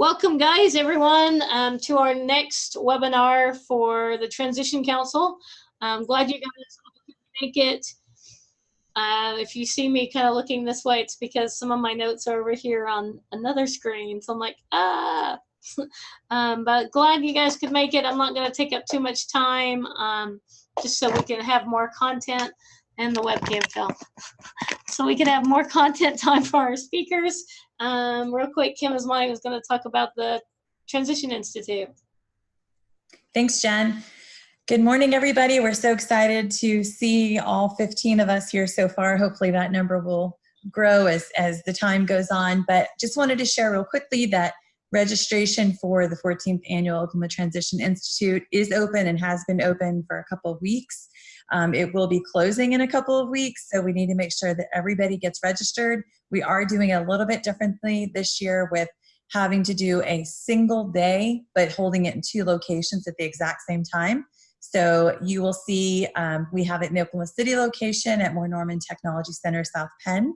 Welcome, guys, everyone, to our next webinar for the Transition Council. I'm glad you guys could make it. If you see me kind of looking this way, it's because some of my notes are over here on another screen. So I'm like, but glad you guys could make it. I'm not going to take up too much time, just so we can have more content, and the webcam fell. So we can have more content time for our speakers. Real quick, Kim is going to talk about the Transition Institute. Thanks, Jen. Good morning, everybody. We're so excited to see all 15 of us here so far. Hopefully that number will grow as the time goes on. But just wanted to share real quickly that registration for the 14th Annual Oklahoma Transition Institute is open and has been open for a couple of weeks. It will be closing in a couple of weeks, so we need to make sure that everybody gets registered. We are doing it a little bit differently this year with having to do a single day, but holding it in 2 locations at the exact same time. So you will see we have it in the Oklahoma City location at Moore Norman Technology Center, South Penn,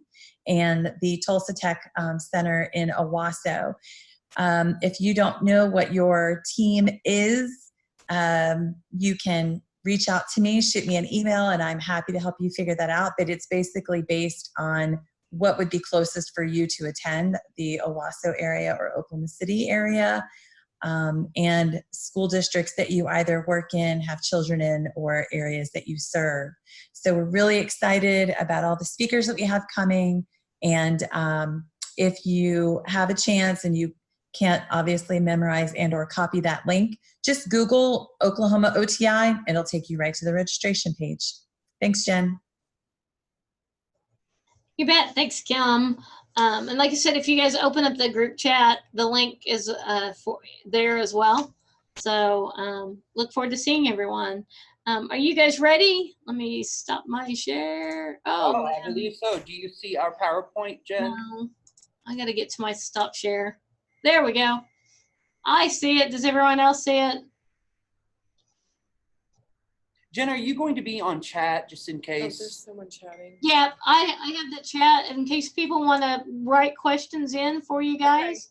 and the Tulsa Tech Center in Owasso. If you don't know what your team is, you can reach out to me, shoot me an email, and I'm happy to help you figure that out. But it's basically based on what would be closest for you to attend, the Owasso area or Oklahoma City area, and school districts that you either work in, have children in, or areas that you serve. So we're really excited about all the speakers that we have coming. And if you have a chance and you can't obviously memorize and or copy that link, just Google Oklahoma OTI. It'll take you right to the registration page. Thanks, Jen. You bet. Thanks, Kim. And like I said, if you guys open up the group chat, the link is there as well. So look forward to seeing everyone. Are you guys ready? Let me stop my share. Oh, I believe so. Do you see our PowerPoint, Jen? No, I got to get to my stop share. There we go. I see it. Does everyone else see it? Jen, are you going to be on chat just in case? Oh, there's someone chatting. Yeah, I have the chat in case people want to write questions in for you guys.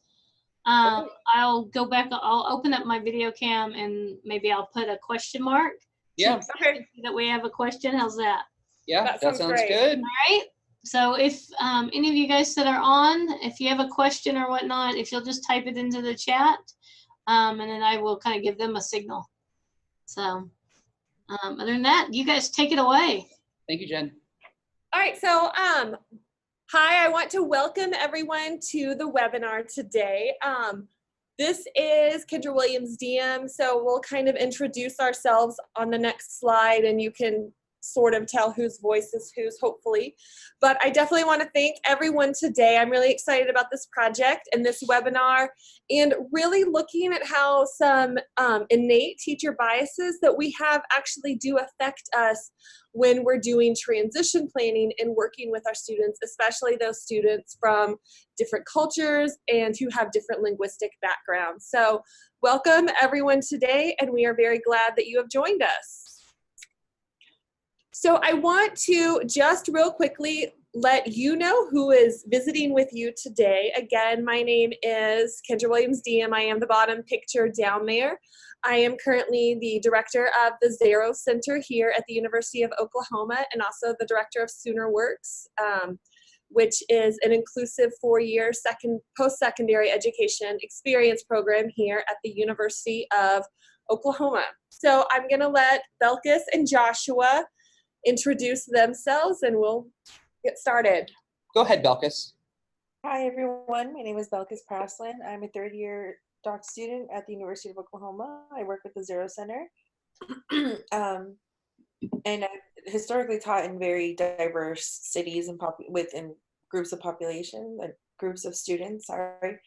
Okay. I'll go back. I'll open up my video cam and maybe I'll put a question mark. Yeah. Okay. That we have a question. How's that? Yeah, that sounds good. All right. So if any of you guys that are on, if you have a question or whatnot, if you'll just type it into the chat, and then I will kind of give them a signal. So other than that, you guys take it away. Thank you, Jen. All right, so hi, I want to welcome everyone to the webinar today. This is Kendra Williams, DM, so we'll kind of introduce ourselves on the next slide and you can sort of tell whose voice is whose, hopefully. But I definitely want to thank everyone today. I'm really excited about this project and this webinar and really looking at how some innate teacher biases that we have actually do affect us when we're doing transition planning and working with our students, especially those students from different cultures and who have different linguistic backgrounds. So welcome everyone today, and we are very glad that you have joined us. So I want to just real quickly let you know who is visiting with you today. Again, my name is Kendra Williams, DM. I am the bottom picture down there. I am currently the director of the Zero Center here at the University of Oklahoma and also the director of Sooner Works, which is an inclusive 4-year post-secondary education experience program here at the University of Oklahoma. So I'm going to let Belkis and Joshua introduce themselves and we'll get started. Go ahead, Belkis. Hi everyone, my name is Belkis Praslin. I'm a 3rd-year doc student at the University of Oklahoma. I work with the Zero Center. And I've historically taught in very diverse cities and within groups of population, groups of students, sorry.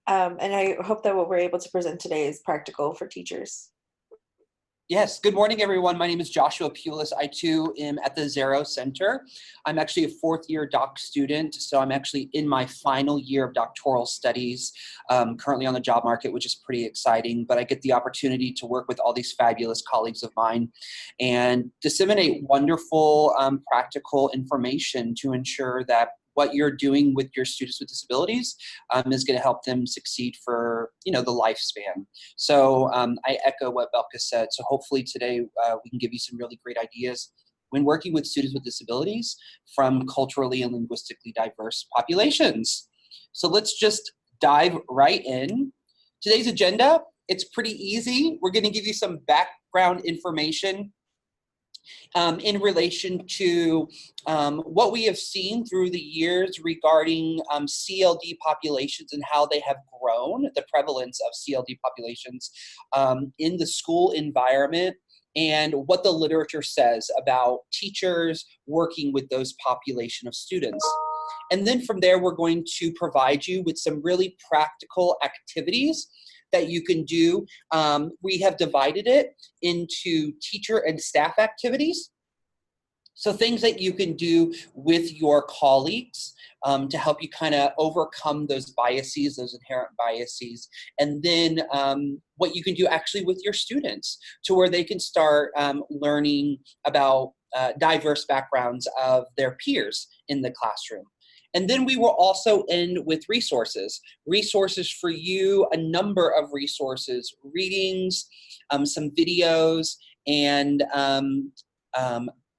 And I hope that what we're able to present today is practical for teachers. Yes, good morning, everyone. My name is Joshua Pulis. I too am at the Zero Center. I'm actually a 4th-year doc student, so I'm actually in my final year of doctoral studies, currently on the job market, which is pretty exciting, but I get the opportunity to work with all these fabulous colleagues of mine and disseminate wonderful practical information to ensure that what you're doing with your students with disabilities is going to help them succeed for, the lifespan. So I echo what Belka said. So hopefully today we can give you some really great ideas when working with students with disabilities from culturally and linguistically diverse populations. So let's just dive right in. Today's agenda, it's pretty easy. We're going to give you some background information in relation to what we have seen through the years regarding CLD populations and how they have grown, the prevalence of CLD populations in the school environment, and what the literature says about teachers working with those population of students. And then from there, we're going to provide you with some really practical activities that you can do. We have divided it into teacher and staff activities. So things that you can do with your colleagues to help you kind of overcome those biases, those inherent biases, and then what you can do actually with your students to where they can start learning about diverse backgrounds of their peers in the classroom. And then we will also end with resources for you, a number of resources, readings, some videos, and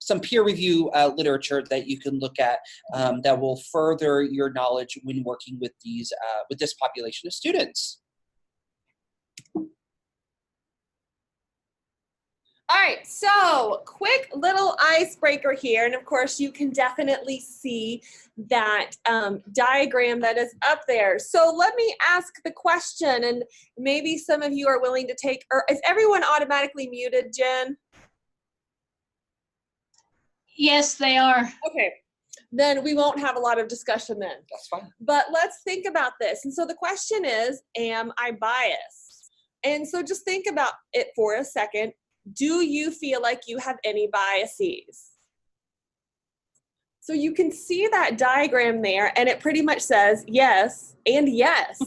some peer review literature that you can look at that will further your knowledge when working with this population of students. All right, so quick little icebreaker here. And of course, you can definitely see that diagram that is up there. So let me ask the question, and maybe some of you are willing to take, or is everyone automatically muted, Jen? Yes, they are. Okay, then we won't have a lot of discussion then. That's fine. But let's think about this. And so the question is, am I biased? And so just think about it for a second. Do you feel like you have any biases? So you can see that diagram there, and it pretty much says yes and yes.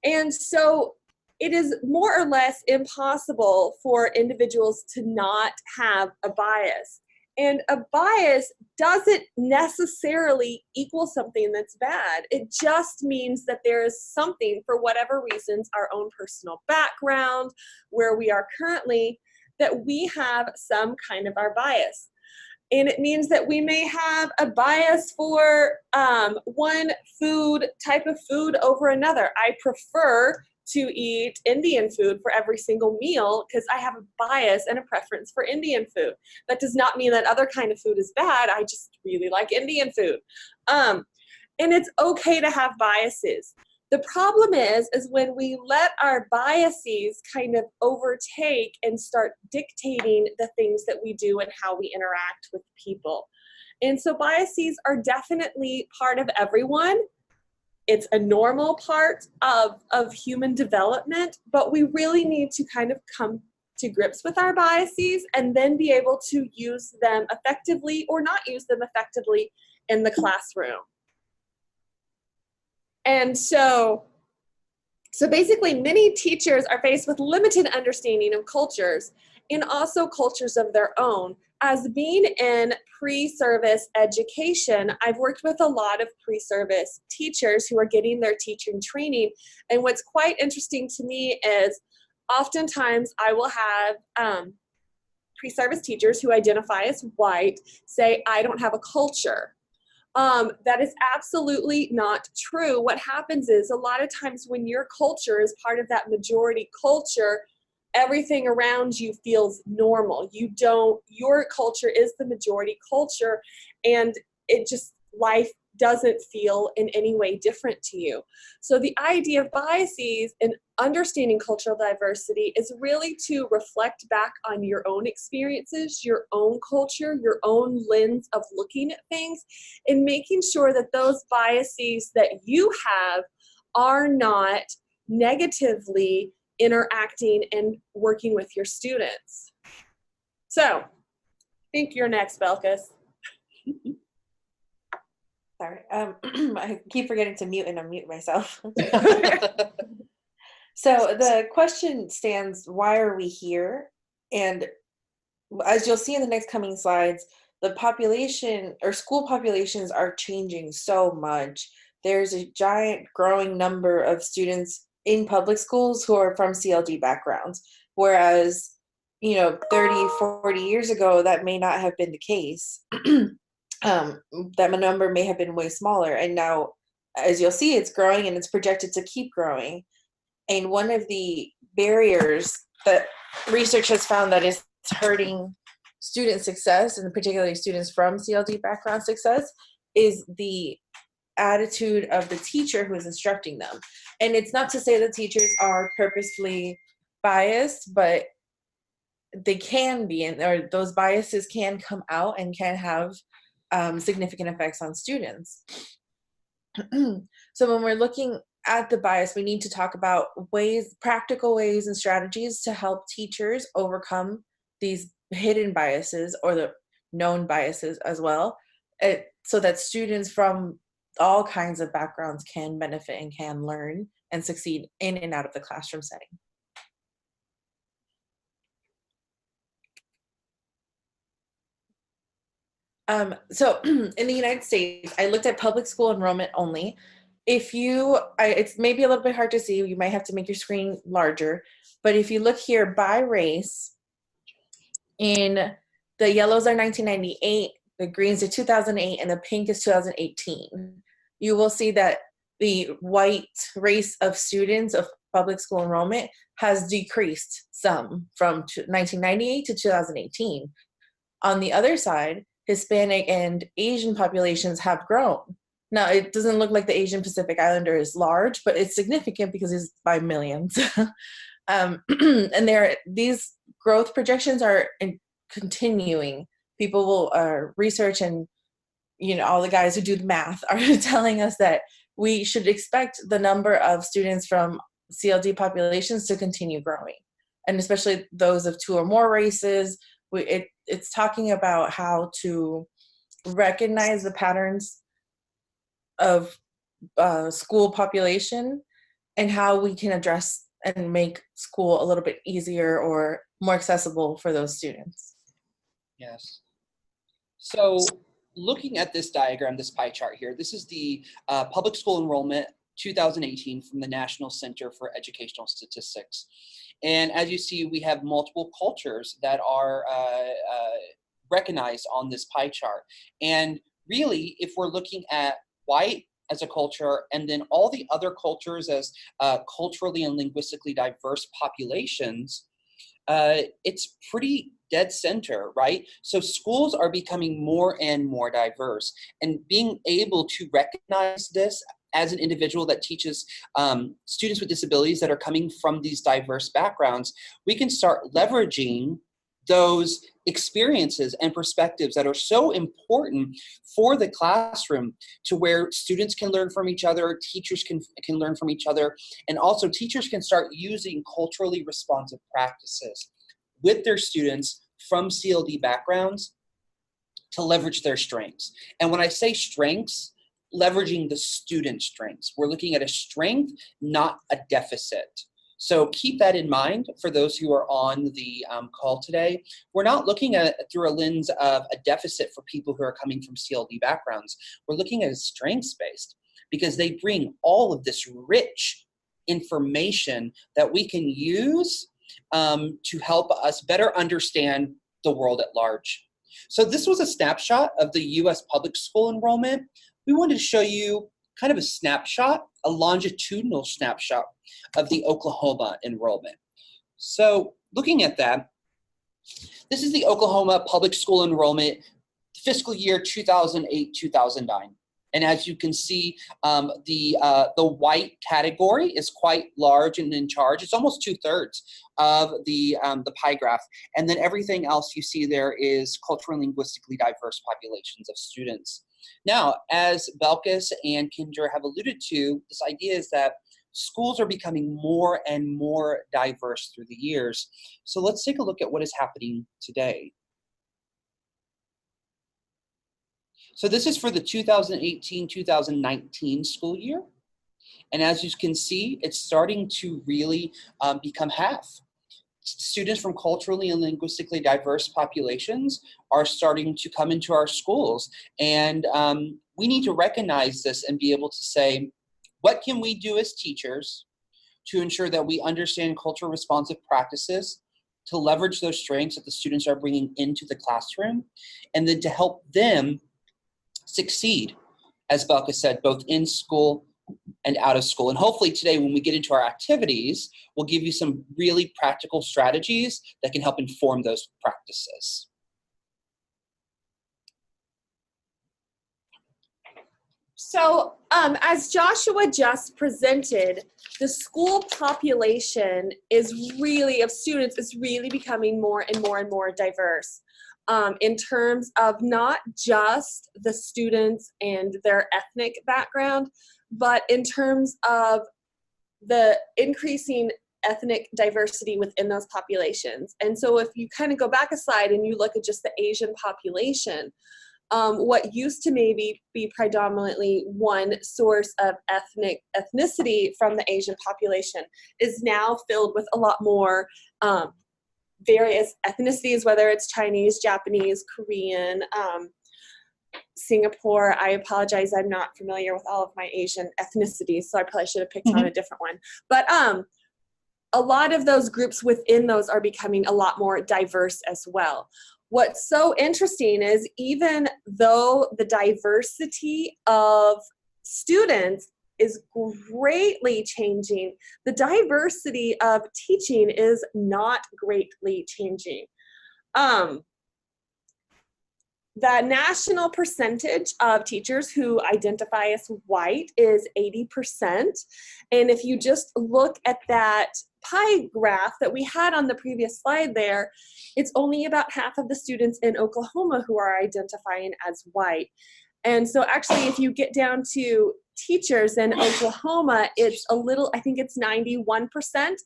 And so it is more or less impossible for individuals to not have a bias. And a bias doesn't necessarily equal something that's bad. It just means that there is something, for whatever reasons, our own personal background, where we are currently, that we have some kind of our bias. And it means that we may have a bias for one type of food over another. I prefer to eat Indian food for every single meal because I have a bias and a preference for Indian food. That does not mean that other kind of food is bad. I just really like Indian food. And it's okay to have biases. The problem is when we let our biases kind of overtake and start dictating the things that we do and how we interact with people. And so biases are definitely part of everyone. It's a normal part of human development, but we really need to kind of come to grips with our biases and then be able to use them effectively or not use them effectively in the classroom. And so basically many teachers are faced with limited understanding of cultures and also cultures of their own. As being in pre-service education, I've worked with a lot of pre-service teachers who are getting their teaching training. And what's quite interesting to me is oftentimes I will have pre-service teachers who identify as white say, I don't have a culture. That is absolutely not true. What happens is a lot of times when your culture is part of that majority culture, everything around you feels normal. Your culture is the majority culture, and life doesn't feel in any way different to you. So the idea of biases and understanding cultural diversity is really to reflect back on your own experiences, your own culture, your own lens of looking at things, and making sure that those biases that you have are not negatively interacting and working with your students. So, I think you're next, Belkis. Sorry, I keep forgetting to mute and unmute myself. So the question stands, why are we here? And as you'll see in the next coming slides, the population or school populations are changing so much. There's a giant growing number of students in public schools who are from CLD backgrounds, whereas, 30, 40 years ago, that may not have been the case. That number may have been way smaller. And now, as you'll see, it's growing and it's projected to keep growing. And one of the barriers that research has found that is hurting student success, and particularly students from CLD background success, is the attitude of the teacher who is instructing them. And it's not to say that teachers are purposefully biased, but they can be, or those biases can come out and can have significant effects on students. So when we're looking at the bias, we need to talk about practical ways and strategies to help teachers overcome these hidden biases, or the known biases as well, so that students from all kinds of backgrounds can benefit and can learn and succeed in and out of the classroom setting. So in the United States, I looked at public school enrollment only. It's maybe a little bit hard to see, you might have to make your screen larger, but if you look here by race, in the yellows are 1998, the greens are 2008, and the pink is 2018. You will see that the white race of students of public school enrollment has decreased some from 1998 to 2018. On the other side, Hispanic and Asian populations have grown. Now, it doesn't look like the Asian Pacific Islander is large, but it's significant because it's by millions. And these growth projections are continuing. People will research, and all the guys who do the math are telling us that we should expect the number of students from CLD populations to continue growing, and especially those of two or more races. It's talking about how to recognize the patterns of school population and how we can address and make school a little bit easier or more accessible for those students. Yes. So looking at this diagram, this pie chart here, this is the public school enrollment 2018 from the National Center for Educational Statistics. And as you see, we have multiple cultures that are recognized on this pie chart. And really, if we're looking at white as a culture, and then all the other cultures as culturally and linguistically diverse populations, it's pretty dead center, right? So schools are becoming more and more diverse, and being able to recognize this as an individual that teaches students with disabilities that are coming from these diverse backgrounds, we can start leveraging those experiences and perspectives that are so important for the classroom, to where students can learn from each other, teachers can learn from each other, and also teachers can start using culturally responsive practices with their students from CLD backgrounds to leverage their strengths. And when I say strengths, leveraging the student strengths. We're looking at a strength, not a deficit. So keep that in mind for those who are on the call today. We're not looking at it through a lens of a deficit for people who are coming from CLD backgrounds. We're looking at it strengths-based, because they bring all of this rich information that we can use to help us better understand the world at large. So this was a snapshot of the US public school enrollment. We wanted to show you kind of a snapshot, a longitudinal snapshot of the Oklahoma enrollment. So looking at that, this is the Oklahoma public school enrollment fiscal year 2008-2009. And as you can see, the white category is quite large and in charge. It's almost 2/3 of the pie graph. And then everything else you see there is culturally and linguistically diverse populations of students. Now, as Belkis and Kendra have alluded to, this idea is that schools are becoming more and more diverse through the years. So let's take a look at what is happening today. So this is for the 2018-2019 school year. And as you can see, it's starting to really become half. students from culturally and linguistically diverse populations are starting to come into our schools. And we need to recognize this and be able to say, what can we do as teachers to ensure that we understand cultural responsive practices, to leverage those strengths that the students are bringing into the classroom, and then to help them succeed, as Belka said, both in school and out of school. And hopefully today, when we get into our activities, we'll give you some really practical strategies that can help inform those practices. So as Joshua just presented, the school population is really, of students, is really becoming more and more and more diverse in terms of not just the students and their ethnic background, but in terms of the increasing ethnic diversity within those populations. And so if you kind of go back a slide and you look at just the Asian population, what used to maybe be predominantly one source of ethnicity from the Asian population is now filled with a lot more various ethnicities, whether it's Chinese, Japanese, Korean, Singapore. I apologize, I'm not familiar with all of my Asian ethnicities, so I probably should have picked on a different one. But a lot of those groups within those are becoming a lot more diverse as well. What's so interesting is even though the diversity of students is greatly changing, the diversity of teaching is not greatly changing. The national percentage of teachers who identify as white is 80%. And if you just look at that pie graph that we had on the previous slide there, it's only about half of the students in Oklahoma who are identifying as white. And so actually, if you get down to teachers in Oklahoma, it's a little, I think it's 91%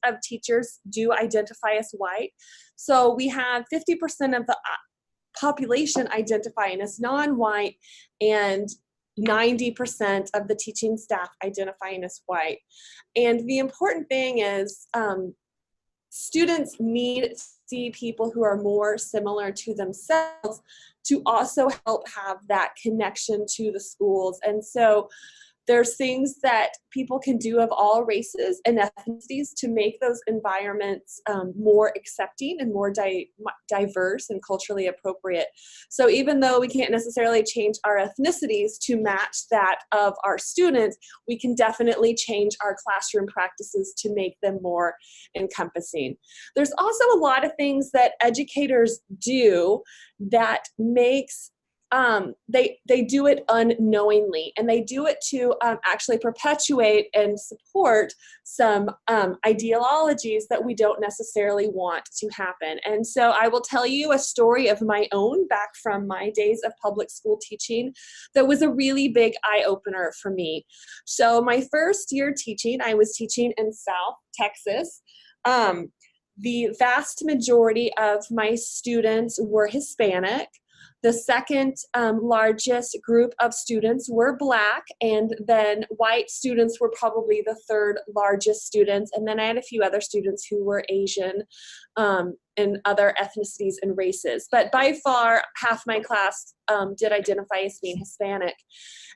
of teachers do identify as white. So we have 50% of the population identifying as non-white and 90% of the teaching staff identifying as white. And the important thing is students need to see people who are more similar to themselves to also help have that connection to the schools. And so there's things that people can do of all races and ethnicities to make those environments more accepting and more diverse and culturally appropriate. So even though we can't necessarily change our ethnicities to match that of our students, we can definitely change our classroom practices to make them more encompassing. There's also a lot of things that educators do that makes they do it unknowingly, and they do it to actually perpetuate and support some ideologies that we don't necessarily want to happen. And so I will tell you a story of my own back from my days of public school teaching that was a really big eye-opener for me. So my first year teaching, I was teaching in South Texas. The vast majority of my students were Hispanic. The second largest group of students were Black, and then white students were probably the third largest students. And then I had a few other students who were Asian and other ethnicities and races. But by far, half my class did identify as being Hispanic.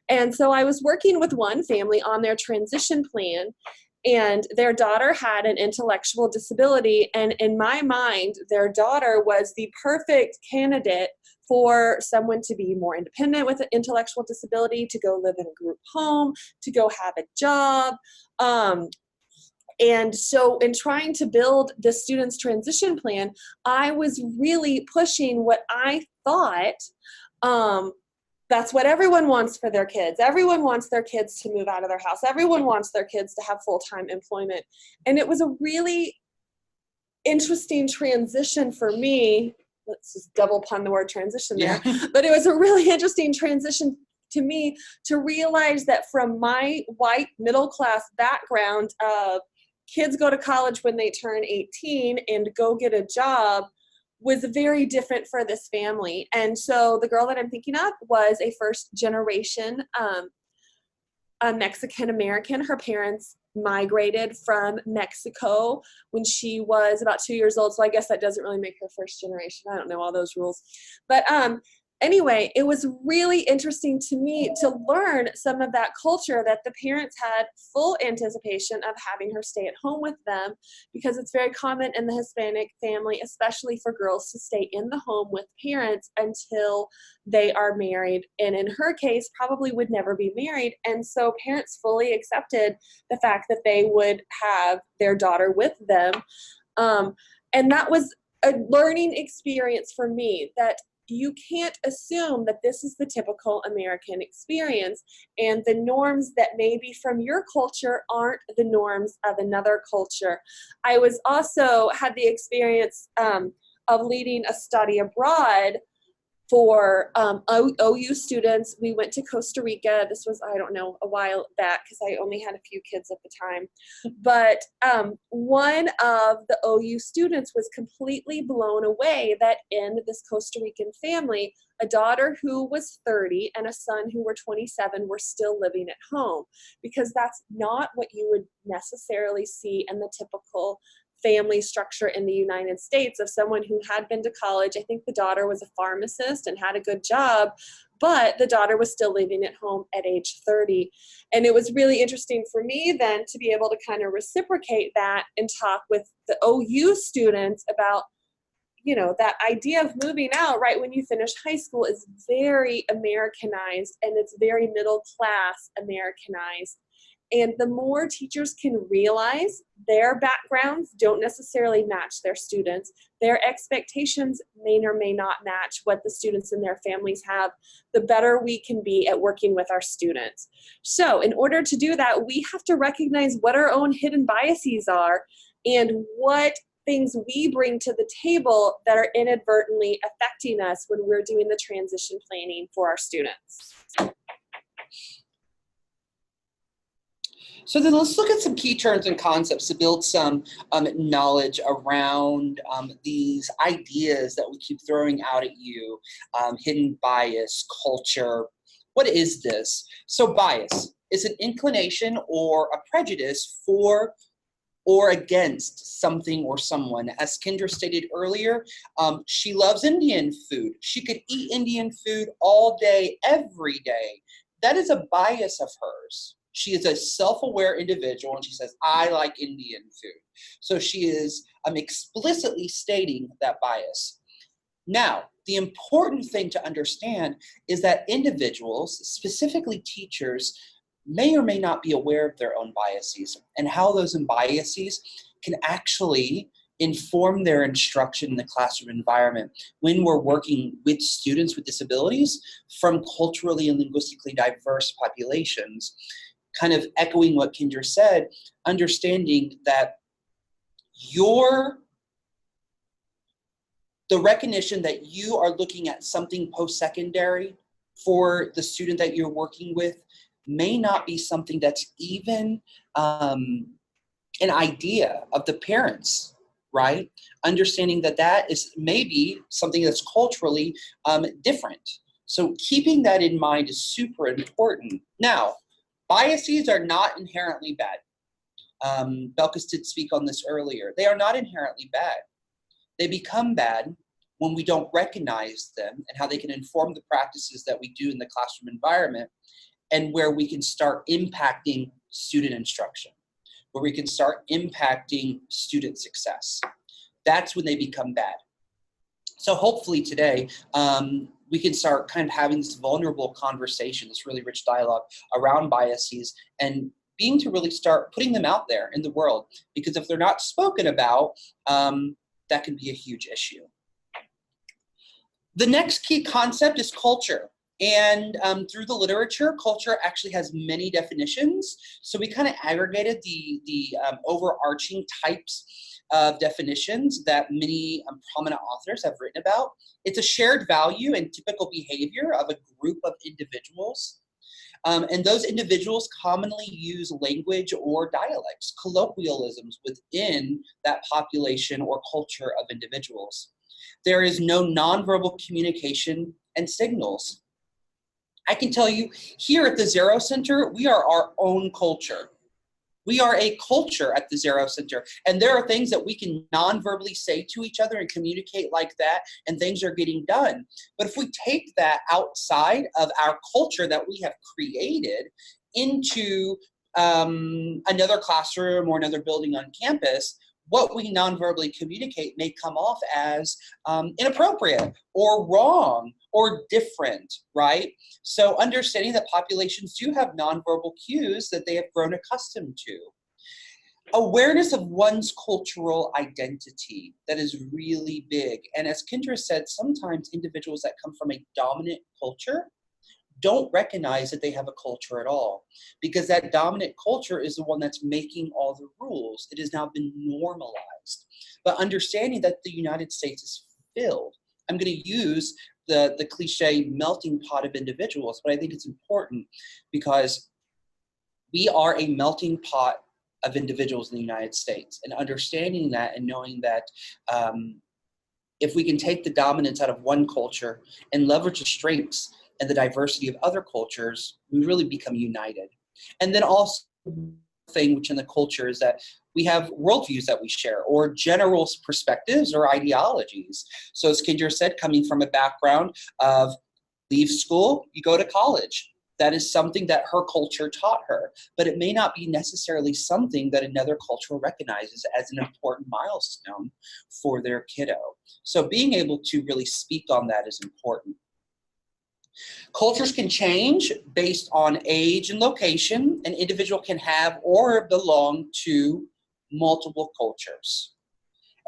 And so I was working with one family on their transition plan, and their daughter had an intellectual disability. And in my mind, their daughter was the perfect candidate for someone to be more independent with an intellectual disability, to go live in a group home, to go have a job. And so in trying to build the student's transition plan, I was really pushing what I thought that's what everyone wants for their kids. Everyone wants their kids to move out of their house. Everyone wants their kids to have full-time employment. And it was a really interesting transition for me. Let's just double pun the word transition there. Yeah. But it was a really interesting transition to me to realize that from my white middle-class background of kids go to college when they turn 18 and go get a job was very different for this family. And so the girl that I'm thinking of was a first generation Mexican American. Her parents migrated from Mexico when she was about 2 years old. So I guess that doesn't really make her first generation. I don't know all those rules. But anyway, it was really interesting to me to learn some of that culture, that the parents had full anticipation of having her stay at home with them, because it's very common in the Hispanic family, especially for girls, to stay in the home with parents until they are married. And in her case, probably would never be married. And so parents fully accepted the fact that they would have their daughter with them. And that was a learning experience for me, that you can't assume that this is the typical American experience, and the norms that may be from your culture aren't the norms of another culture. I was also had the experience of leading a study abroad for OU students. We went to Costa Rica. This was, I don't know, a while back, because I only had a few kids at the time. But one of the OU students was completely blown away that in this Costa Rican family, a daughter who was 30 and a son who were 27 were still living at home, because that's not what you would necessarily see in the typical family structure in the United States, of someone who had been to college. I think the daughter was a pharmacist and had a good job, but the daughter was still living at home at age 30. And it was really interesting for me then to be able to kind of reciprocate that and talk with the OU students about, you know, that idea of moving out right when you finish high school is very Americanized, and it's very middle class Americanized. And the more teachers can realize their backgrounds don't necessarily match their students, their expectations may or may not match what the students and their families have, the better we can be at working with our students. So in order to do that, we have to recognize what our own hidden biases are and what things we bring to the table that are inadvertently affecting us when we're doing the transition planning for our students. So then let's look at some key terms and concepts to build some knowledge around these ideas that we keep throwing out at you, hidden bias, culture. What is this? So bias is an inclination or a prejudice for or against something or someone. As Kendra stated earlier, she loves Indian food. She could eat Indian food all day, every day. That is a bias of hers. She is a self-aware individual, and she says, I like Indian food. So she is explicitly stating that bias. Now, the important thing to understand is that individuals, specifically teachers, may or may not be aware of their own biases and how those biases can actually inform their instruction in the classroom environment when we're working with students with disabilities from culturally and linguistically diverse populations. Kind of echoing what Kendra said, understanding that the recognition that you are looking at something post-secondary for the student that you're working with may not be something that's even an idea of the parents, right? Understanding that that is maybe something that's culturally different. So keeping that in mind is super important. Now, biases are not inherently bad. Belkis did speak on this earlier. They are not inherently bad. They become bad when we don't recognize them and how they can inform the practices that we do in the classroom environment, and where we can start impacting student instruction, where we can start impacting student success. That's when they become bad. So hopefully today, we can start kind of having this vulnerable conversation, this really rich dialogue around biases, and being to really start putting them out there in the world, because if they're not spoken about, that can be a huge issue. The next key concept is culture. And through the literature, culture actually has many definitions. So we kind of aggregated the overarching types of definitions that many prominent authors have written about. It's a shared value and typical behavior of a group of individuals. And those individuals commonly use language or dialects, colloquialisms within that population or culture of individuals. There is no nonverbal communication and signals. I can tell you, here at the Zero Center, we are our own culture. We are a culture at the Zero Center, and there are things that we can non-verbally say to each other and communicate like that, and things are getting done. But if we take that outside of our culture that we have created into another classroom or another building on campus, what we non-verbally communicate may come off as inappropriate or wrong or different, right? So understanding that populations do have nonverbal cues that they have grown accustomed to. Awareness of one's cultural identity, that is really big. And as Kendra said, sometimes individuals that come from a dominant culture don't recognize that they have a culture at all, because that dominant culture is the one that's making all the rules. It has now been normalized. But understanding that the United States is filled, I'm going to use the cliche melting pot of individuals, but I think it's important because we are a melting pot of individuals in the United States, and understanding that and knowing that if we can take the dominance out of one culture and leverage the strengths and the diversity of other cultures, we really become united. And then also thing which in the culture is that we have worldviews that we share, or general perspectives or ideologies. So as Kendra said, coming from a background of leave school, you go to college. That is something that her culture taught her, but it may not be necessarily something that another culture recognizes as an important milestone for their kiddo. So being able to really speak on that is important. Cultures can change based on age and location. An individual can have or belong to multiple cultures.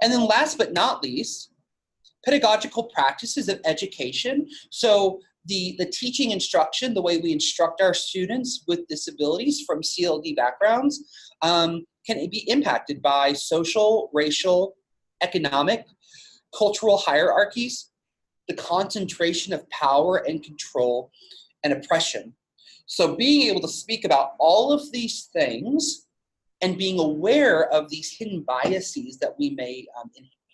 And then last but not least, pedagogical practices of education. So the teaching instruction, the way we instruct our students with disabilities from CLD backgrounds, can be impacted by social, racial, economic, cultural hierarchies, the concentration of power and control and oppression. So being able to speak about all of these things and being aware of these hidden biases that we may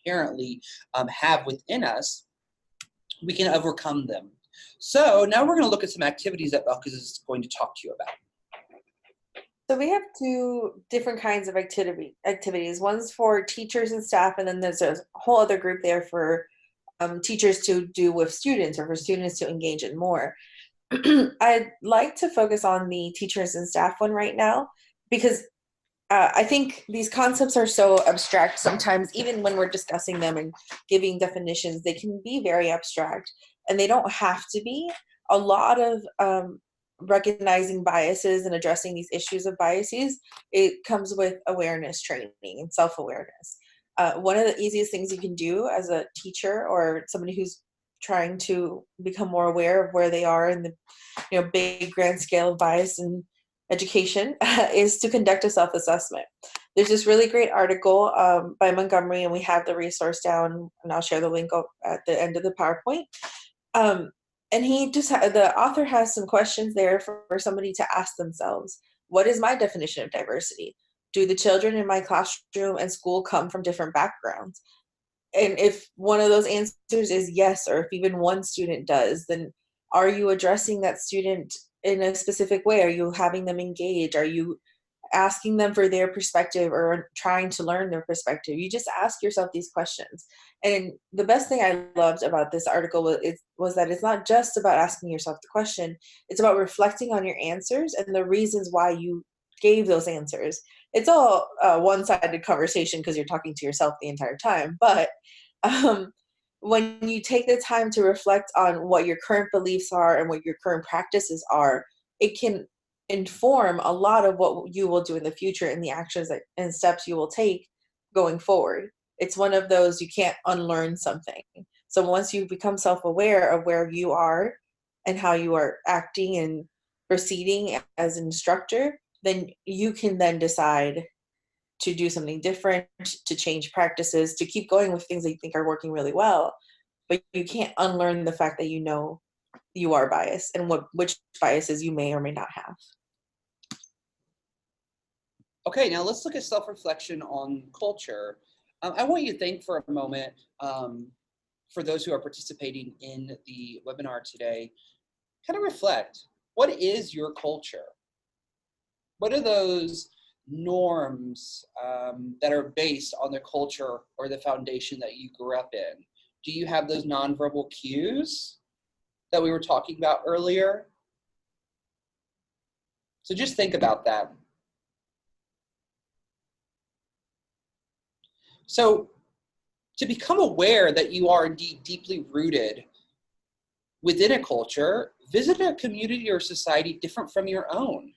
inherently have within us, we can overcome them. So now we're going to look at some activities that Belkis is going to talk to you about. So we have two different kinds of activities. One's for teachers and staff, and then there's a whole other group there for teachers to do with students, or for students to engage in more. I'd like to focus on the teachers and staff one right now, because I think these concepts are so abstract sometimes. Even when we're discussing them and giving definitions, they can be very abstract, and they don't have to be. A lot of recognizing biases and addressing these issues of biases, it comes with awareness training and self-awareness. One of the easiest things you can do as a teacher or somebody who's trying to become more aware of where they are in the big grand scale of bias in education is to conduct a self-assessment. There's this really great article by Montgomery, and we have the resource down, and I'll share the link at the end of the PowerPoint. And he just the author has some questions there for somebody to ask themselves. What is my definition of diversity? Do the children in my classroom and school come from different backgrounds? And if one of those answers is yes, or if even one student does, then are you addressing that student in a specific way? Are you having them engage? Are you asking them for their perspective or trying to learn their perspective? You just ask yourself these questions. And the best thing I loved about this article was that it's not just about asking yourself the question, it's about reflecting on your answers and the reasons why you gave those answers. It's all a one-sided conversation because you're talking to yourself the entire time. But when you take the time to reflect on what your current beliefs are and what your current practices are, it can inform a lot of what you will do in the future and the actions and steps you will take going forward. It's one of those, you can't unlearn something. So once you become self-aware of where you are and how you are acting and proceeding as an instructor, then you can then decide to do something different, to change practices, to keep going with things that you think are working really well. But you can't unlearn the fact that you know you are biased and which biases you may or may not have. Okay, now let's look at self-reflection on culture. I want you to think for a moment, for those who are participating in the webinar today, kind of reflect, what is your culture? What are those norms that are based on the culture or the foundation that you grew up in? Do you have those nonverbal cues that we were talking about earlier? So just think about that. So to become aware that you are indeed deeply rooted within a culture, visit a community or society different from your own.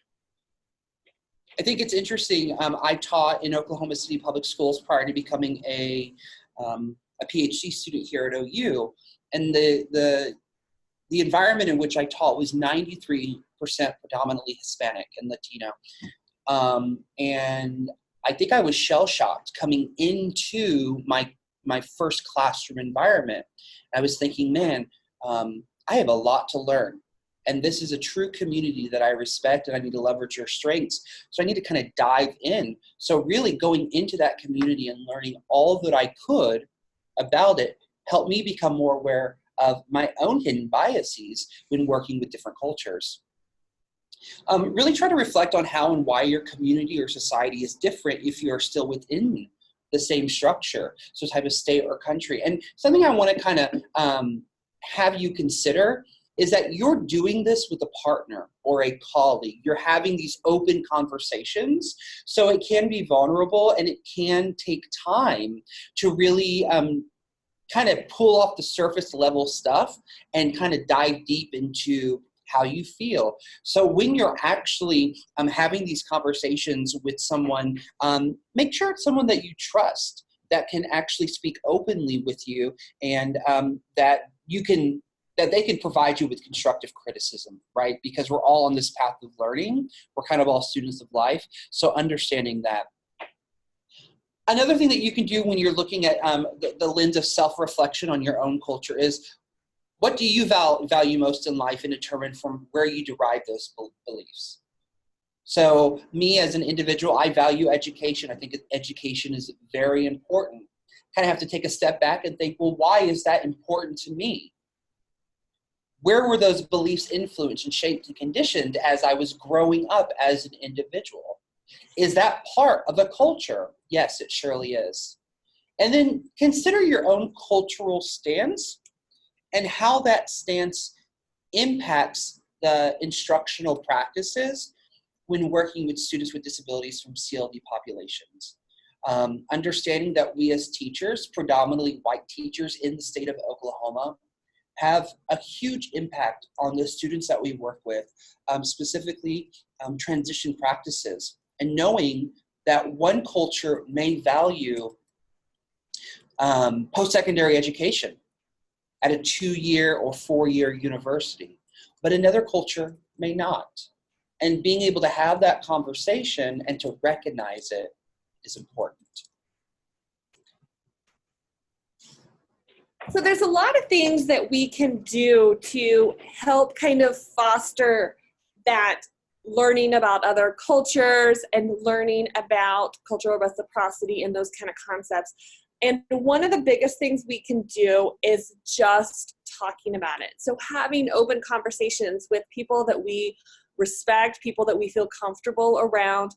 I think it's interesting. I taught in Oklahoma City Public Schools prior to becoming a PhD student here at OU, and the environment in which I taught was 93% predominantly Hispanic and Latino, and I think I was shell-shocked coming into my first classroom environment. I was thinking, man, I have a lot to learn. And this is a true community that I respect, and I need to leverage your strengths. So I need to kind of dive in. So really going into that community and learning all that I could about it helped me become more aware of my own hidden biases when working with different cultures. Really try to reflect on how and why your community or society is different if you are still within the same structure, so type of state or country. And something I want to kind of have you consider is that you're doing this with a partner or a colleague. You're having these open conversations, so it can be vulnerable and it can take time to really kind of pull off the surface level stuff and kind of dive deep into how you feel. So when you're actually having these conversations with someone, make sure it's someone that you trust, that can actually speak openly with you, and that they can provide you with constructive criticism, right? Because we're all on this path of learning. We're kind of all students of life. So understanding that. Another thing that you can do when you're looking at the lens of self-reflection on your own culture is, what do you value most in life, and determine from where you derive those beliefs. So me as an individual, I value education. I think education is very important. Kind of have to take a step back and think, well, why is that important to me? Where were those beliefs influenced and shaped and conditioned as I was growing up as an individual? Is that part of a culture? Yes, it surely is. And then consider your own cultural stance and how that stance impacts the instructional practices when working with students with disabilities from CLD populations. Understanding that we as teachers, predominantly white teachers in the state of Oklahoma, have a huge impact on the students that we work with, specifically transition practices, and knowing that one culture may value postsecondary education at a 2-year or 4-year university, but another culture may not. And being able to have that conversation and to recognize it is important. So there's a lot of things that we can do to help kind of foster that learning about other cultures and learning about cultural reciprocity and those kind of concepts. And one of the biggest things we can do is just talking about it. So having open conversations with people that we respect, people that we feel comfortable around,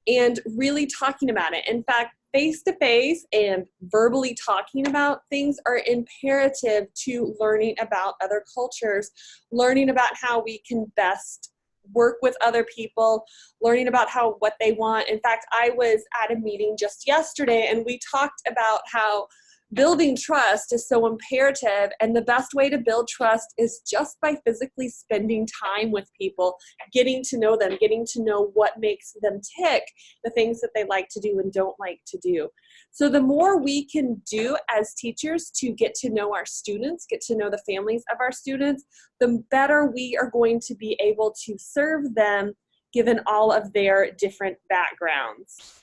and really talking about it. In fact, face-to-face and verbally talking about things are imperative to learning about other cultures, learning about how we can best work with other people, learning about what they want. In fact, I was at a meeting just yesterday and we talked about how building trust is so imperative, and the best way to build trust is just by physically spending time with people, getting to know them, getting to know what makes them tick, the things that they like to do and don't like to do. So the more we can do as teachers to get to know our students, get to know the families of our students, the better we are going to be able to serve them given all of their different backgrounds.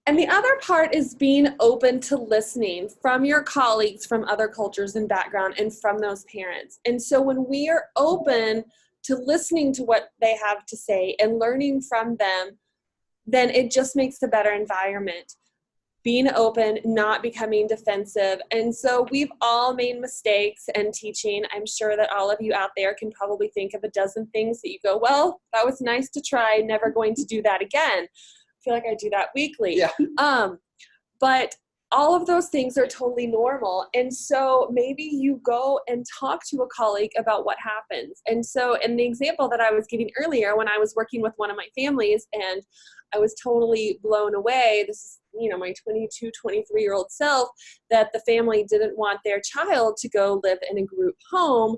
And the other part is being open to listening from your colleagues from other cultures and background and from those parents. And so when we are open to listening to what they have to say and learning from them, then it just makes a better environment. being open, not becoming defensive. And so we've all made mistakes in teaching. I'm sure that all of you out there can probably think of a dozen things that you go, well, that was nice to try, never going to do that again. I feel like I do that weekly. Yeah. But all of those things are totally normal. And so maybe you go and talk to a colleague about what happens. And so in the example that I was giving earlier, when I was working with one of my families and I was totally blown away, this is, you know, my 22, 23-year-old self, that the family didn't want their child to go live in a group home.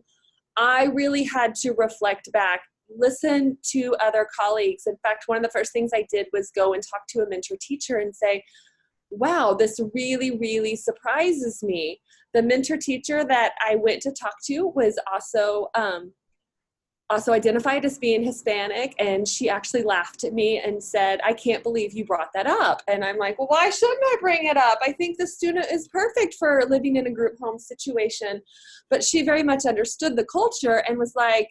I really had to reflect back, listen to other colleagues. In fact, one of the first things I did was go and talk to a mentor teacher and say, wow, this really, really surprises me. The mentor teacher that I went to talk to was also identified as being Hispanic, and she actually laughed at me and said, I can't believe you brought that up. And I'm like, well, why shouldn't I bring it up? I think the student is perfect for living in a group home situation. But she very much understood the culture and was like,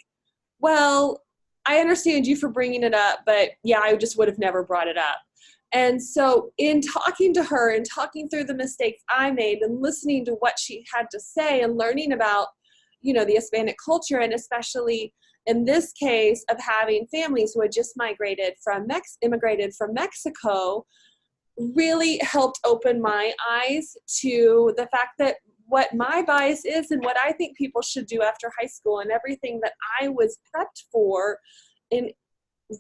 well, I understand you for bringing it up, but yeah, I just would have never brought it up. And so in talking to her and talking through the mistakes I made and listening to what she had to say and learning about, you know, the Hispanic culture, and especially in this case of having families who had just immigrated from Mexico, really helped open my eyes to the fact that what my bias is and what I think people should do after high school and everything that I was prepped for in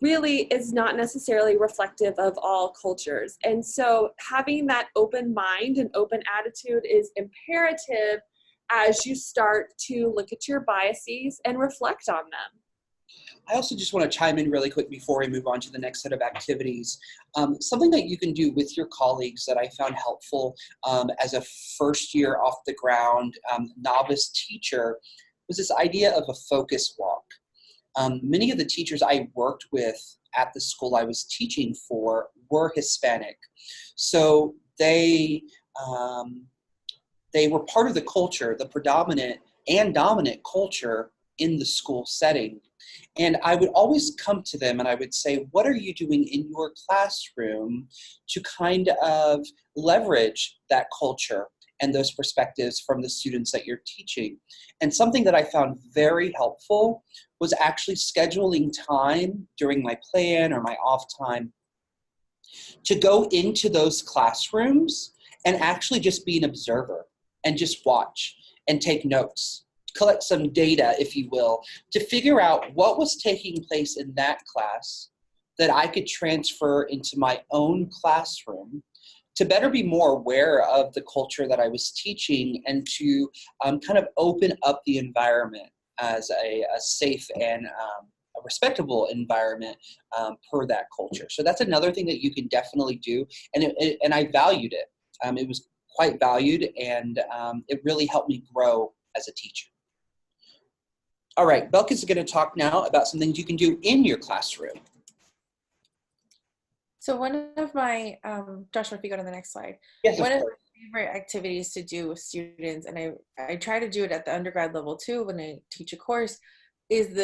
really is not necessarily reflective of all cultures. And so having that open mind and open attitude is imperative as you start to look at your biases and reflect on them. I also just want to chime in really quick before we move on to the next set of activities. Something that you can do with your colleagues that I found helpful as a first year off the ground novice teacher was this idea of a focus walk. Many of the teachers I worked with at the school I was teaching for were Hispanic. So they were part of the culture, the predominant and dominant culture in the school setting. And I would always come to them and I would say, what are you doing in your classroom to kind of leverage that culture and those perspectives from the students that you're teaching? And something that I found very helpful was actually scheduling time during my plan or my off time to go into those classrooms and actually just be an observer and just watch and take notes, collect some data, if you will, to figure out what was taking place in that class that I could transfer into my own classroom to better be more aware of the culture that I was teaching and to kind of open up the environment as a safe and a respectable environment per that culture. So that's another thing that you can definitely do. And I valued it. It was quite valued, and it really helped me grow as a teacher. All right, Belkis is going to talk now about some things you can do in your classroom. So one of my, Joshua, if you go to the next slide, Yes, one of my favorite activities to do with students, and I try to do it at the undergrad level too when I teach a course, is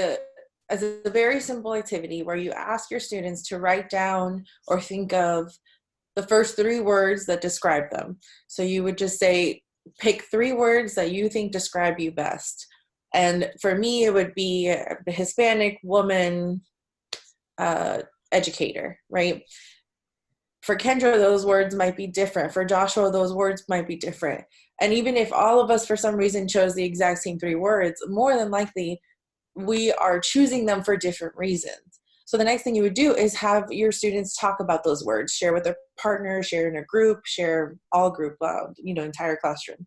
as a very simple activity where you ask your students to write down or think of the first 3 words that describe them. So you would just say, pick 3 words that you think describe you best. And for me, it would be the Hispanic woman educator, right? For Kendra, those words might be different. For Joshua, those words might be different. And even if all of us, for some reason, chose the exact same 3 words, more than likely, we are choosing them for different reasons. So the next thing you would do is have your students talk about those words, share with their partner, share in a group, share all group, entire classroom.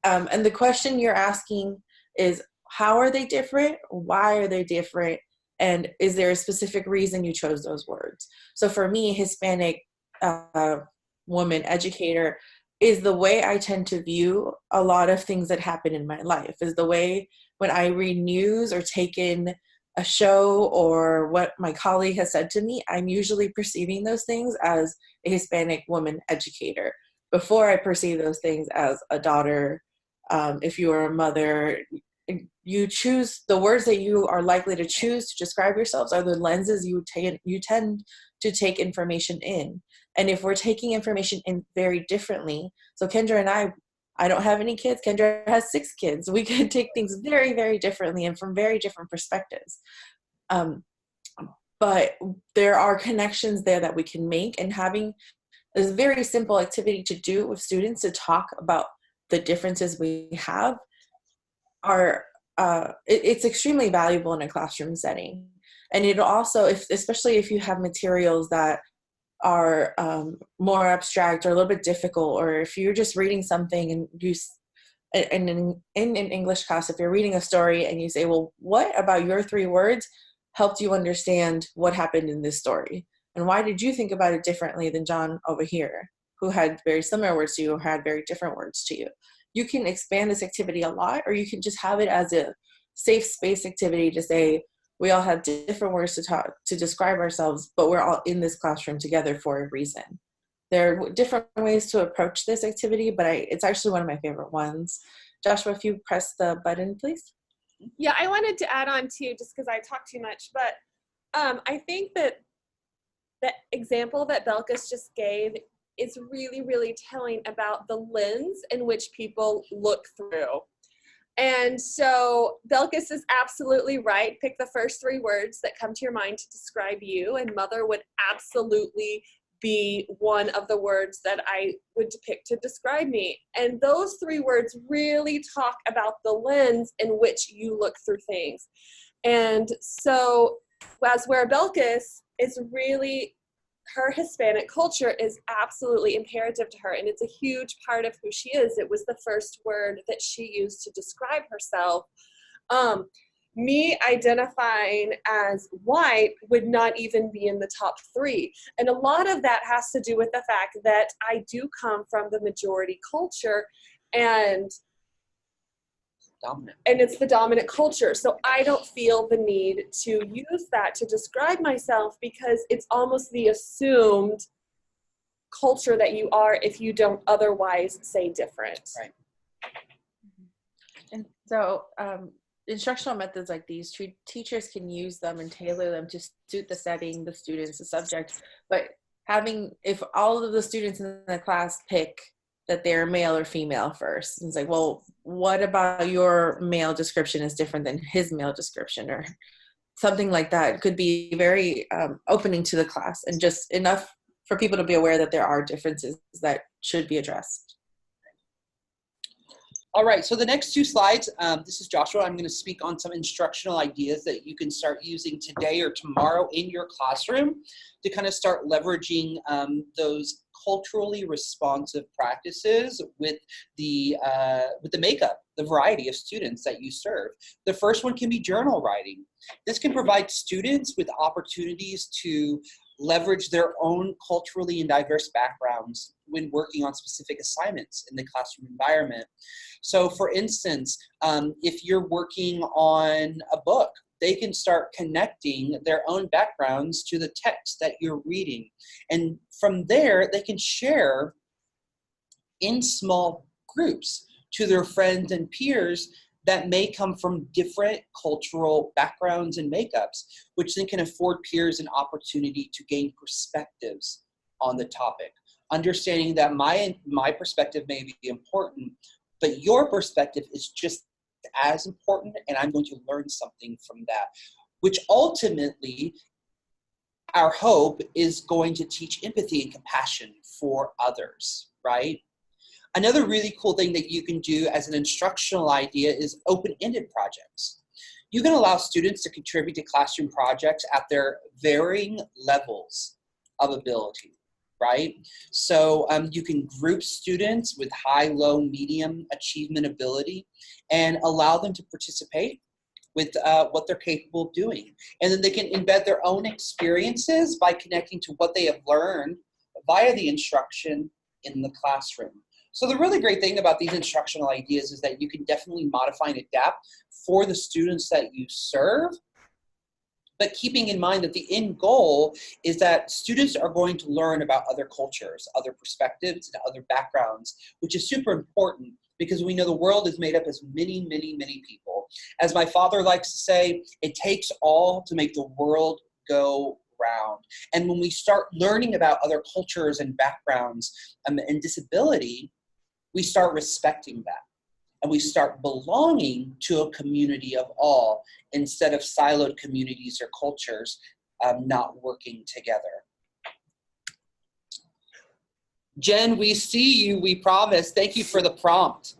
And the question you're asking is, how are they different? Why are they different? And is there a specific reason you chose those words? So for me, Hispanic woman educator is the way I tend to view a lot of things that happen in my life, is the way when I read news or take in a show or what my colleague has said to me, I'm usually perceiving those things as a Hispanic woman educator before I perceive those things as a daughter. If you are a mother, you choose the words that you are likely to choose to describe yourselves are the lenses you tend to take information in. And if we're taking information in very differently, so Kendra and I don't have any kids. Kendra has 6 kids. We could take things very, very differently and from very different perspectives. But there are connections there that we can make, and having this very simple activity to do with students to talk about the differences we have are, it's extremely valuable in a classroom setting. And it also, especially if you have materials that are more abstract or a little bit difficult, or if you're just reading something and in an English class, if you're reading a story and you say, well, what about your 3 words helped you understand what happened in this story? And why did you think about it differently than John over here, who had very similar words to you or had very different words to you? You can expand this activity a lot, or you can just have it as a safe space activity to say, we all have different words to describe ourselves, but we're all in this classroom together for a reason. There are different ways to approach this activity, but it's actually one of my favorite ones. Joshua, if you press the button, please. Yeah, I wanted to add on too, just because I talk too much, but I think that the example that Belkis just gave is really, really telling about the lens in which people look through. And so Belkis is absolutely right. Pick the first 3 words that come to your mind to describe you, and mother would absolutely be one of the words that I would pick to describe me. And those 3 words really talk about the lens in which you look through things. And so as where Belkis is really, her Hispanic culture is absolutely imperative to her, and it's a huge part of who she is. It was the first word that she used to describe herself. Me identifying as white would not even be in the top 3. And a lot of that has to do with the fact that I do come from the majority culture, and it's the dominant culture. So I don't feel the need to use that to describe myself, because it's almost the assumed culture that you are if you don't otherwise say different. Right. And so instructional methods like these, teachers can use them and tailor them to suit the setting, the students, the subject. But if all of the students in the class pick that they're male or female first, and it's like, well, what about your male description is different than his male description, or something like that? It could be very opening to the class, and just enough for people to be aware that there are differences that should be addressed. All right, so the next 2 slides, this is Joshua. I'm going to speak on some instructional ideas that you can start using today or tomorrow in your classroom to kind of start leveraging those culturally responsive practices with the makeup, the variety of students that you serve. The first one can be journal writing. This can provide students with opportunities to leverage their own culturally and diverse backgrounds when working on specific assignments in the classroom environment. So for instance, if you're working on a book, they can start connecting their own backgrounds to the text that you're reading. And from there, they can share in small groups to their friends and peers that may come from different cultural backgrounds and makeups, which then can afford peers an opportunity to gain perspectives on the topic. Understanding that my perspective may be important, but your perspective is just as important, and I'm going to learn something from that, which ultimately our hope is going to teach empathy and compassion for others, right? Another really cool thing that you can do as an instructional idea is open-ended projects. You can allow students to contribute to classroom projects at their varying levels of ability, right? So you can group students with high, low, medium achievement ability and allow them to participate with what they're capable of doing. And then they can embed their own experiences by connecting to what they have learned via the instruction in the classroom. So the really great thing about these instructional ideas is that you can definitely modify and adapt for the students that you serve, but keeping in mind that the end goal is that students are going to learn about other cultures, other perspectives, and other backgrounds, which is super important because we know the world is made up as many, many, many people. As my father likes to say, it takes all to make the world go ground. And when we start learning about other cultures and backgrounds and disability, we start respecting that. And we start belonging to a community of all instead of siloed communities or cultures not working together. Jen, we see you, we promise. Thank you for the prompt.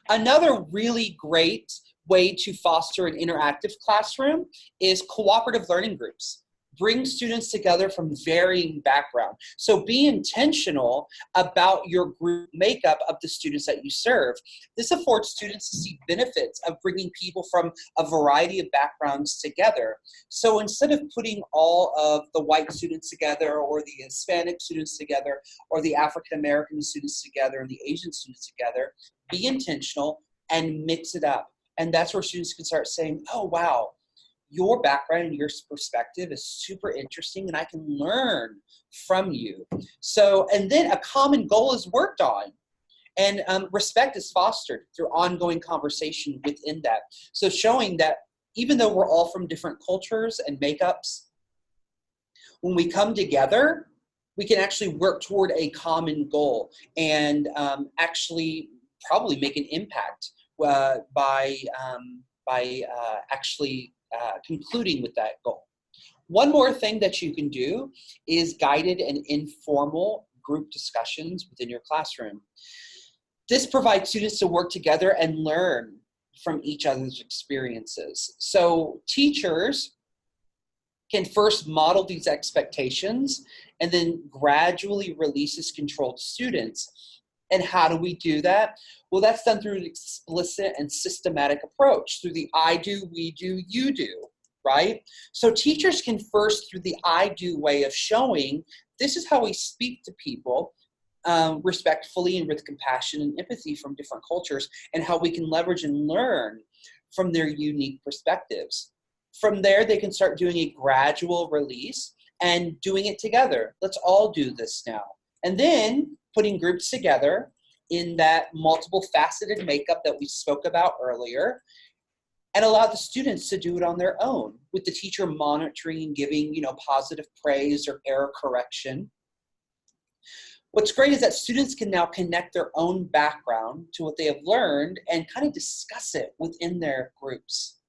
Another really great way to foster an interactive classroom is cooperative learning groups. Bring students together from varying backgrounds. So be intentional about your group makeup of the students that you serve. This affords students to see benefits of bringing people from a variety of backgrounds together. So instead of putting all of the white students together or the Hispanic students together or the African American students together and the Asian students together, be intentional and mix it up. And that's where students can start saying, oh, wow, your background and your perspective is super interesting and I can learn from you. So, and then a common goal is worked on and respect is fostered through ongoing conversation within that. So showing that even though we're all from different cultures and makeups, when we come together, we can actually work toward a common goal and actually probably make an impact by actually concluding with that goal. One more thing that you can do is guided and informal group discussions within your classroom. This provides students to work together and learn from each other's experiences. So teachers can first model these expectations and then gradually release this control to students. And how do we do that? Well, that's done through an explicit and systematic approach, through the I do, we do, you do, right? So teachers can first, through the I do way of showing, this is how we speak to people respectfully and with compassion and empathy from different cultures, and how we can leverage and learn from their unique perspectives. From there, they can start doing a gradual release and doing it together. Let's all do this now. And then putting groups together in that multiple faceted makeup that we spoke about earlier, and allow the students to do it on their own with the teacher monitoring and giving, positive praise or error correction. What's great is that students can now connect their own background to what they have learned and kind of discuss it within their groups,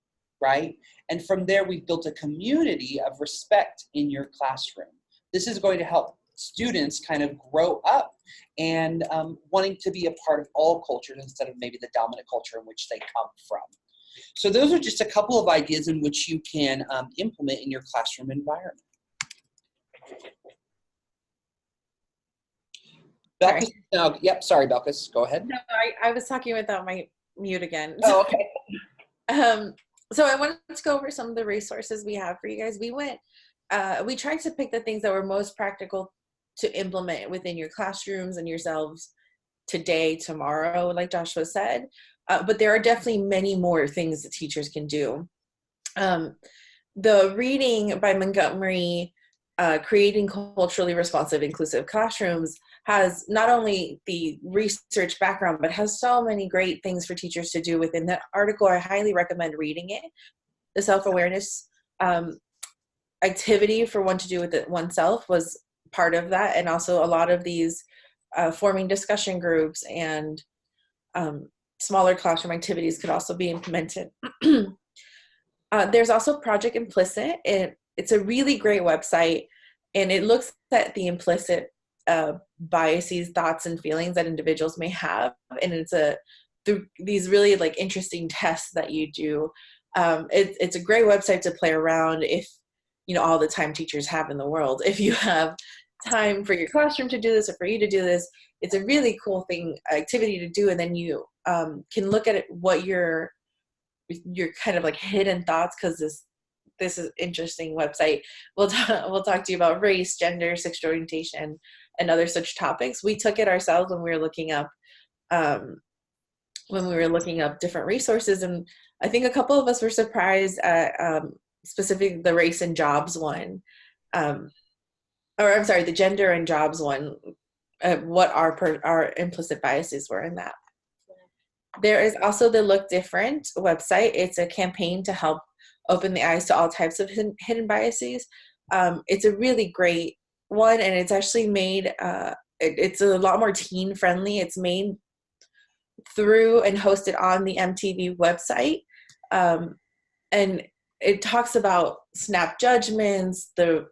right? And from there, we've built a community of respect in your classroom. This is going to help students kind of grow up and wanting to be a part of all cultures instead of maybe the dominant culture in which they come from. So those are just a couple of ideas in which you can implement in your classroom environment. Belkis, now, yep, sorry, Belkis, go ahead. No, I was talking without my mute again. Oh, okay. So I wanted to go over some of the resources we have for you guys. We tried to pick the things that were most practical to implement within your classrooms and yourselves today, tomorrow, like Joshua said. But there are definitely many more things that teachers can do. The reading by Montgomery, Creating Culturally Responsive Inclusive Classrooms, has not only the research background, but has so many great things for teachers to do within that article. I highly recommend reading it. The self-awareness activity for one to do with it oneself was part of that, and also a lot of these forming discussion groups and smaller classroom activities could also be implemented. There's also Project Implicit. It's a really great website, and it looks at the implicit biases, thoughts, and feelings that individuals may have, and it's through these really interesting tests that you do. It's a great website to play around if all the time teachers have in the world. If you have time for your classroom to do this or for you to do this, it's a really cool activity to do, and then you can look at what your kind of hidden thoughts, because this is interesting website. We'll talk to you about race, gender, sexual orientation, and other such topics. We took it ourselves when we were looking up different resources, and I think a couple of us were surprised at specifically the race and jobs one, the gender and jobs one, what our implicit biases were in that. There is also the Look Different website. It's a campaign to help open the eyes to all types of hidden biases. It's a really great one, and it's actually made, it's a lot more teen friendly. It's made through and hosted on the MTV website. And it talks about snap judgments, the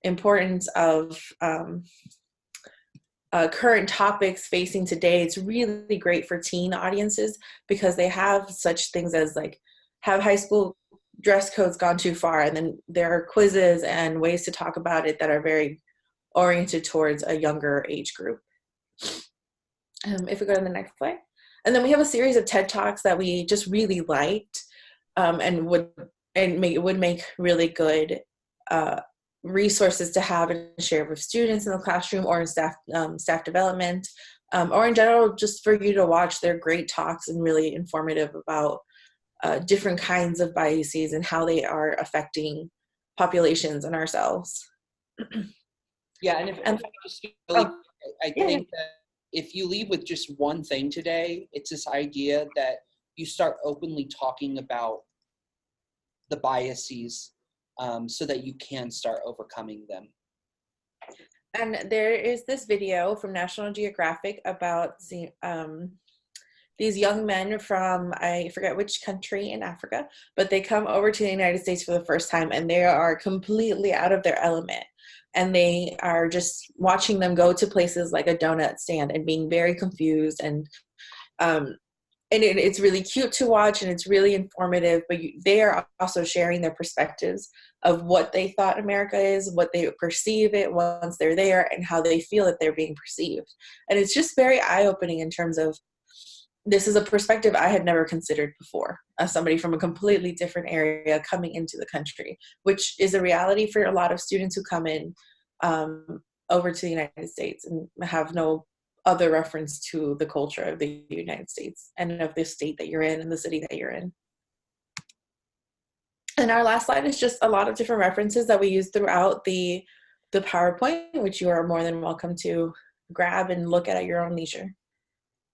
importance of current topics facing today. It's really great for teen audiences because they have such things as like, have high school dress codes gone too far? And then there are quizzes and ways to talk about it that are very oriented towards a younger age group. If we go to the next slide. And then we have a series of TED Talks that we just really liked, and would make really good resources to have and share with students in the classroom or in staff development, or in general, just for you to watch. They're great talks and really informative about different kinds of biases and how they are affecting populations and ourselves. Yeah, and if I just really, I think that if you leave with just one thing today, it's this idea that you start openly talking about the biases so that you can start overcoming them. And there is this video from National Geographic about these young men from, I forget which country in Africa, but they come over to the United States for the first time, and they are completely out of their element. And they are just watching them go to places like a donut stand and being very confused. And it's really cute to watch, and it's really informative, but they are also sharing their perspectives of what they thought America is, what they perceive it once they're there, and how they feel that they're being perceived. And it's just very eye-opening in terms of, this is a perspective I had never considered before, as somebody from a completely different area coming into the country, which is a reality for a lot of students who come in over to the United States and have no other reference to the culture of the United States and of the state that you're in and the city that you're in. And our last slide is just a lot of different references that we use throughout the PowerPoint, which you are more than welcome to grab and look at your own leisure.